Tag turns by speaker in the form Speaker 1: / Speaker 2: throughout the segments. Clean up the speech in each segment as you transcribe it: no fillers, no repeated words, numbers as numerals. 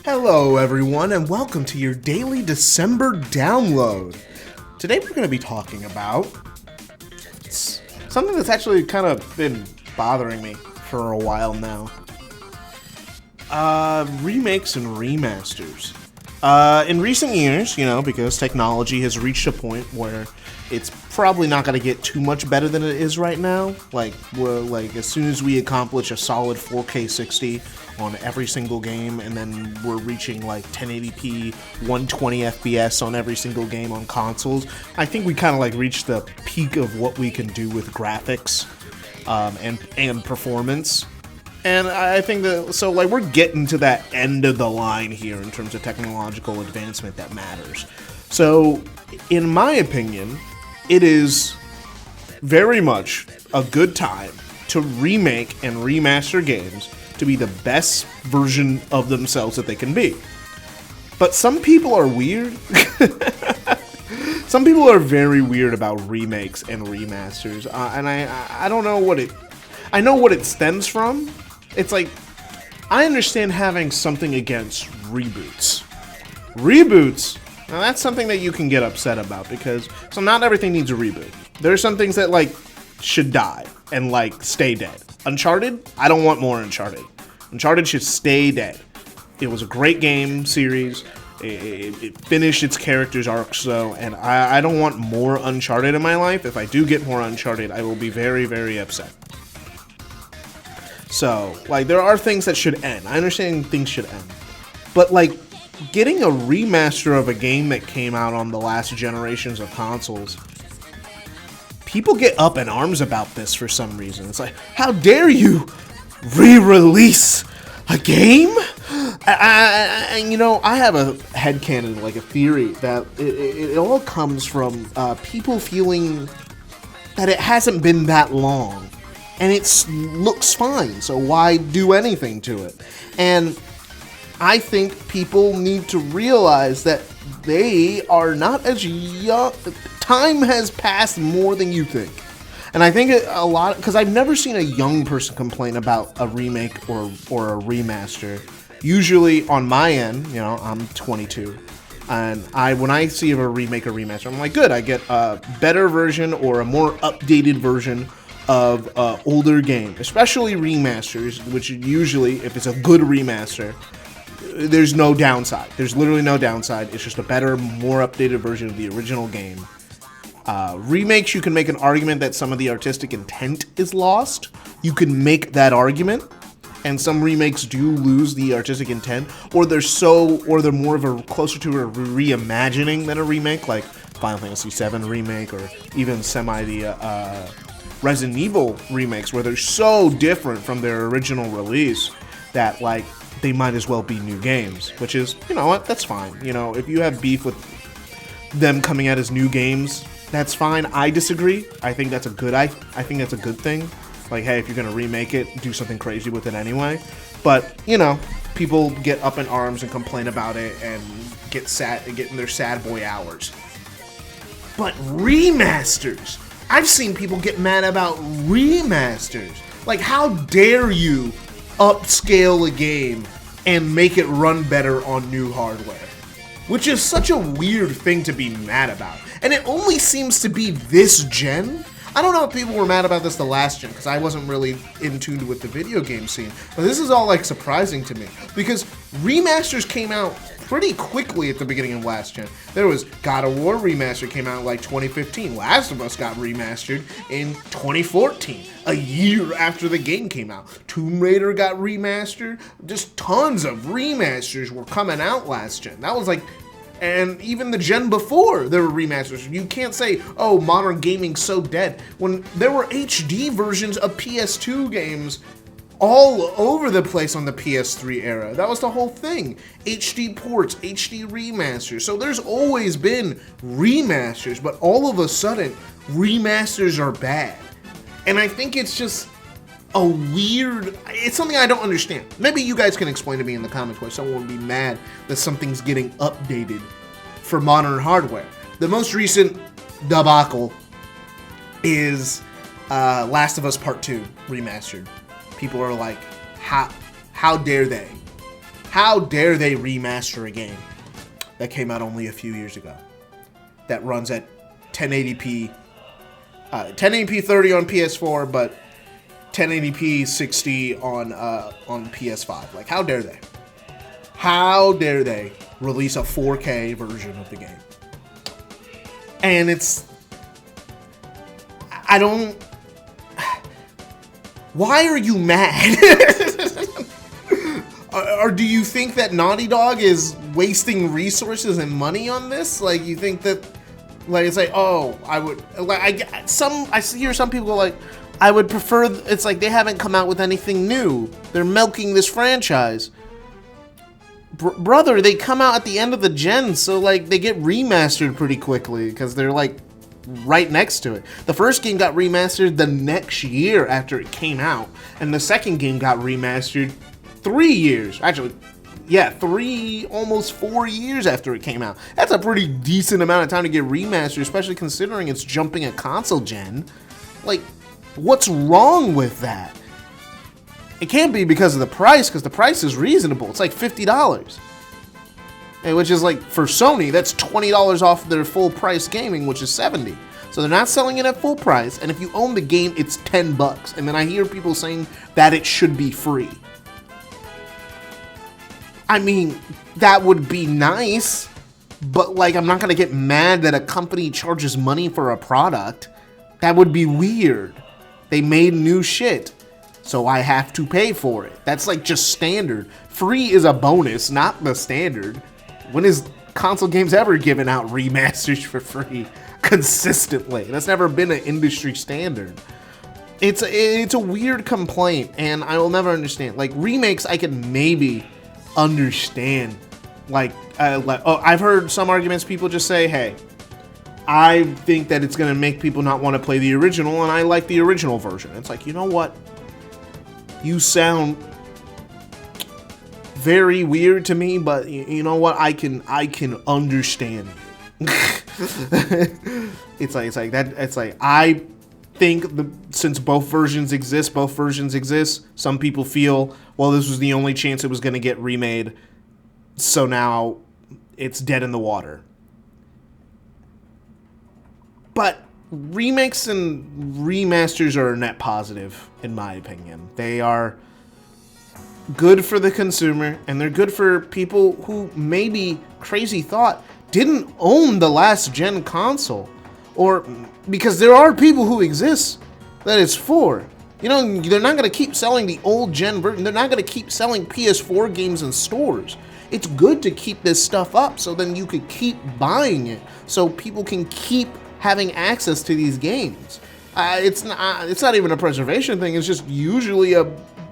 Speaker 1: Hello everyone and welcome to your daily December download. Today we're going to be talking about something that's actually kind of been bothering me for a while now. Remakes and remasters. In recent years, because technology has reached a point where it's probably not going to get too much better than it is right now. As soon as we accomplish a solid 4K 60 on every single game, and then we're reaching 1080p, 120 FPS on every single game on consoles, I think we kind of reached the peak of what we can do with graphics and performance. And I think that, we're getting to that end of the line here in terms of technological advancement that matters. So, in my opinion, it is very much a good time to remake and remaster games to be the best version of themselves that they can be. But some people are weird. Some people are very weird about remakes and remasters, and I don't know what it... I know what it stems from. It's I understand having something against reboots. Reboots, now that's something that you can get upset about because, not everything needs a reboot. There are some things that, should die and, stay dead. Uncharted, I don't want more Uncharted. Uncharted should stay dead. It was a great game series. It finished its character's arcs, and I don't want more Uncharted in my life. If I do get more Uncharted, I will be very, very upset. So, there are things that should end. I understand things should end. But, getting a remaster of a game that came out on the last generations of consoles, people get up in arms about this for some reason. It's how dare you re-release a game? I have a headcanon, a theory, that it all comes from people feeling that it hasn't been that long. And it looks fine, so why do anything to it? And I think people need to realize that they are not as young. Time has passed more than you think. And I think a lot, because I've never seen a young person complain about a remake or a remaster. Usually on my end, I'm 22. And when I see a remake or remaster, I'm good, I get a better version or a more updated version of older game, especially remasters, which usually, if it's a good remaster, there's no downside. There's literally no downside. It's just a better, more updated version of the original game. Remakes, you can make an argument that some of the artistic intent is lost. You can make that argument, and some remakes do lose the artistic intent, or they're more of a closer to a reimagining than a remake, like Final Fantasy VII remake, or even the Resident Evil remakes, where they're so different from their original release that they might as well be new games, which is, that's fine. If you have beef with them coming out as new games, that's fine. I disagree. I think that's a good thing. Hey, if you're gonna remake it, do something crazy with it anyway. But people get up in arms and complain about it and get in their sad boy hours. But remasters, I've seen people get mad about remasters. How dare you upscale a game and make it run better on new hardware? Which is such a weird thing to be mad about. And it only seems to be this gen. I don't know if people were mad about this the last gen, because I wasn't really in tune with the video game scene. But this is all surprising to me, because remasters came out pretty quickly at the beginning of last gen. There was God of War remaster came out in 2015. Last of Us got remastered in 2014, a year after the game came out. Tomb Raider got remastered. Just tons of remasters were coming out last gen. That was and even the gen before, there were remasters. You can't say, oh, modern gaming's so dead, when there were HD versions of PS2 games all over the place on the PS3 era. That was the whole thing. HD ports, HD remasters. So there's always been remasters, but all of a sudden, remasters are bad. And I think it's just it's something I don't understand. Maybe you guys can explain to me in the comments why someone would be mad that something's getting updated for modern hardware. The most recent debacle is Last of Us Part 2 remastered. People are how dare they? How dare they remaster a game that came out only a few years ago, that runs at 1080p, 1080p 30 on PS4, but 1080p 60 on PS5. Like, how dare they? How dare they release a 4K version of the game? And I don't... Why are you mad? Or do you think that Naughty Dog is wasting resources and money on this? Like, you think that, like, it's like, oh, I would, like, I hear some people go like, I would prefer, it's like they haven't come out with anything new. They're milking this franchise. Brother, they come out at the end of the gen, so, like, they get remastered pretty quickly because they're, like, right next to it. The first game got remastered the next year after it came out, and the second game got remastered 3 years. Actually, yeah, almost 4 years after it came out. That's a pretty decent amount of time to get remastered, especially considering it's jumping a console gen. Like, what's wrong with that? It can't be because of the price, because the price is reasonable. It's like $50. Which is like, for Sony, that's $20 off their full price gaming, which is $70. So they're not selling it at full price, and if you own the game, it's $10. And then I hear people saying that it should be free. I mean, that would be nice, but, like, I'm not gonna get mad that a company charges money for a product. That would be weird. They made new shit, so I have to pay for it. That's, like, just standard. Free is a bonus, not the standard. When is console games ever given out remasters for free consistently? That's never been an industry standard. It's a weird complaint, and I will never understand. Like, remakes, I can maybe understand. I've heard some arguments, people just say, hey, I think that it's going to make people not want to play the original, and I like the original version. It's like, you know what? You sound very weird to me, but you know what? I can understand you. It's like that. It's like, I think since both versions exist, some people feel, well, this was the only chance it was going to get remade, so now it's dead in the water. But remakes and remasters are a net positive, in my opinion. They are good for the consumer, and they're good for people who maybe, crazy thought, didn't own the last gen console. Or, because there are people who exist that it's for. You know, they're not going to keep selling the old gen version. They're not going to keep selling PS4 games in stores. It's good to keep this stuff up so then you could keep buying it, so people can keep having access to these games. It's not even a preservation thing. It's just usually a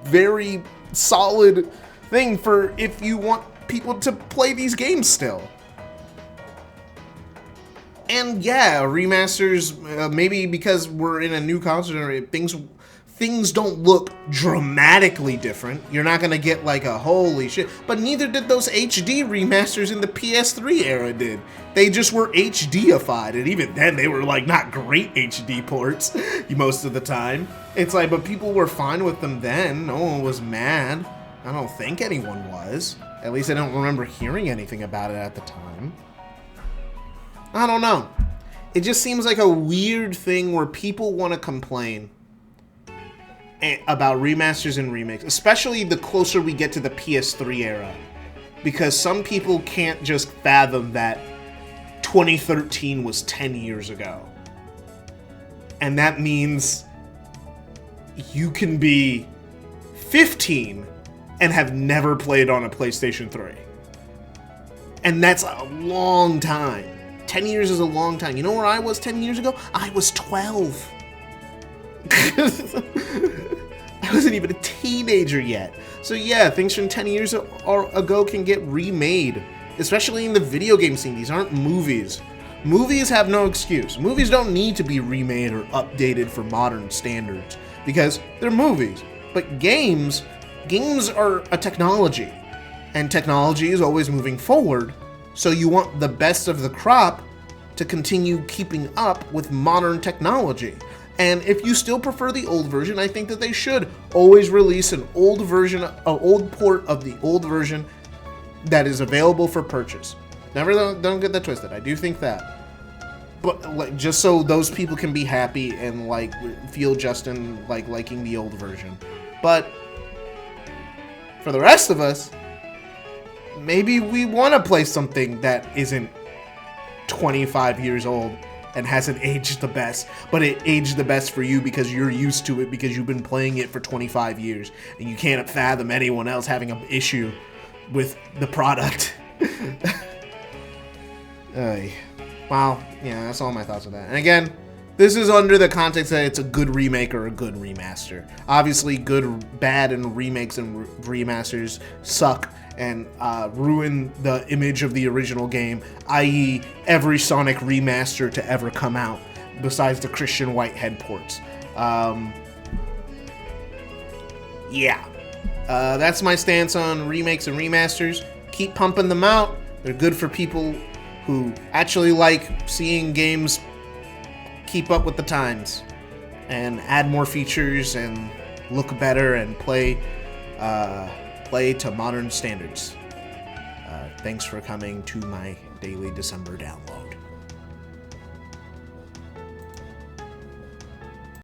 Speaker 1: very solid thing for if you want people to play these games still. And yeah, remasters, maybe because we're in a new console generation, things don't look dramatically different. You're not gonna get like a holy shit, but neither did those HD remasters in the PS3 era did. They just were HD-ified, and even then they were like not great HD ports most of the time. It's like, but people were fine with them then. No one was mad. I don't think anyone was. At least I don't remember hearing anything about it at the time. I don't know. It just seems like a weird thing where people want to complain about remasters and remakes, especially the closer we get to the PS3 era, because some people can't just fathom that 2013 was 10 years ago. And that means you can be 15 and have never played on a PlayStation 3. And that's a long time. 10 years is a long time. You know where I was 10 years ago? I was 12. I wasn't even a teenager yet. So yeah, things from 10 years ago can get remade, especially in the video game scene. These aren't movies. Movies have no excuse. Movies don't need to be remade or updated for modern standards because they're movies. But games are a technology, and technology is always moving forward. So you want the best of the crop to continue keeping up with modern technology. And if you still prefer the old version, I think that they should always release an old version, an old port of the old version that is available for purchase. Don't get that twisted. I do think that, but like, just so those people can be happy and like feel just in like liking the old version. But for the rest of us, maybe we want to play something that isn't 25 years old and hasn't aged the best, but it aged the best for you because you're used to it because you've been playing it for 25 years and you can't fathom anyone else having an issue with the product. Well, yeah, that's all my thoughts on that. And again, this is under the context that it's a good remake or a good remaster. Obviously, bad and remakes and remasters suck and ruin the image of the original game, i.e. every Sonic remaster to ever come out, besides the Christian Whitehead ports. That's my stance on remakes and remasters. Keep pumping them out. They're good for people who actually like seeing games keep up with the times and add more features and look better and play to modern standards. Thanks for coming to my daily December download.